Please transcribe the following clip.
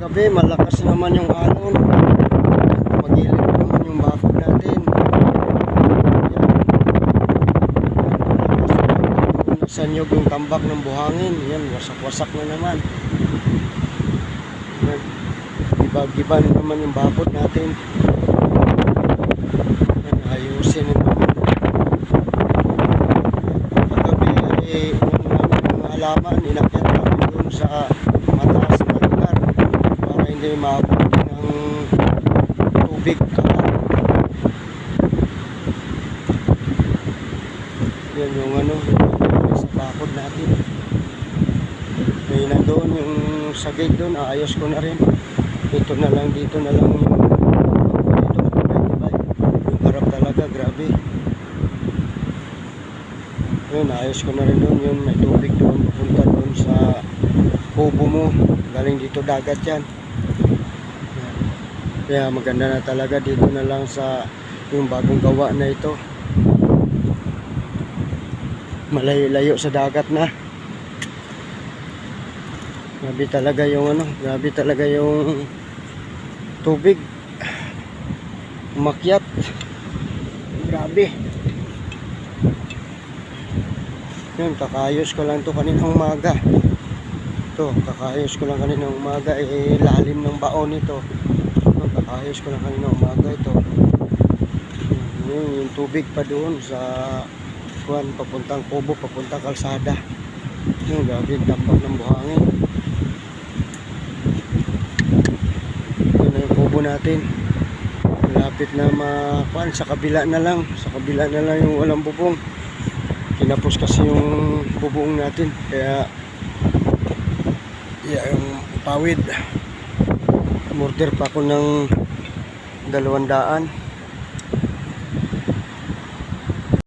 Kagabi malakas naman yung alon. Magilid naman yung bakod natin. Nasanyog yung tambak ng buhangin. Yan, wasak-wasak na naman. Giba-giba na naman yung bakod natin. Yan, ayusin na naman. Kagabi ay yung mga halaman inakyat namin dun sa mataas na lugar para hindi maabot ng tubig kalat. Yan yung sa bakod natin. May na doon yung sa gate doon, ayos ko na rin. Dito na lang yung dito matibay-tibay. Yung harap talaga, grabe. Yun, ayos ko na rin doon. Yun, may tubig doon, papunta doon sa kubo mo. Galing dito dagat yan. Kaya maganda na talaga dito na lang sa yung bagong gawa na ito. Malayo-layo sa dagat na. Grabe talaga yung grabe talaga yung tubig. Umakyat. Grabe. Yun, kakayos ko lang to kaninang umaga. Ito, kakayos ko lang kaninang umaga. Lalim ng baon ito. Ito, kakayos ko lang kaninang umaga ito. Yung tubig pa doon sa papuntang kubo, papuntang kalsada. Yung grabe tambak ng buhangin. Ito na yung kubo natin. Malapit na sa kabila na lang. Sa kabila na lang yung walang bubong. Kinapos kasi yung bubong natin. Kaya yung pawid. Murder pa ako ng 200.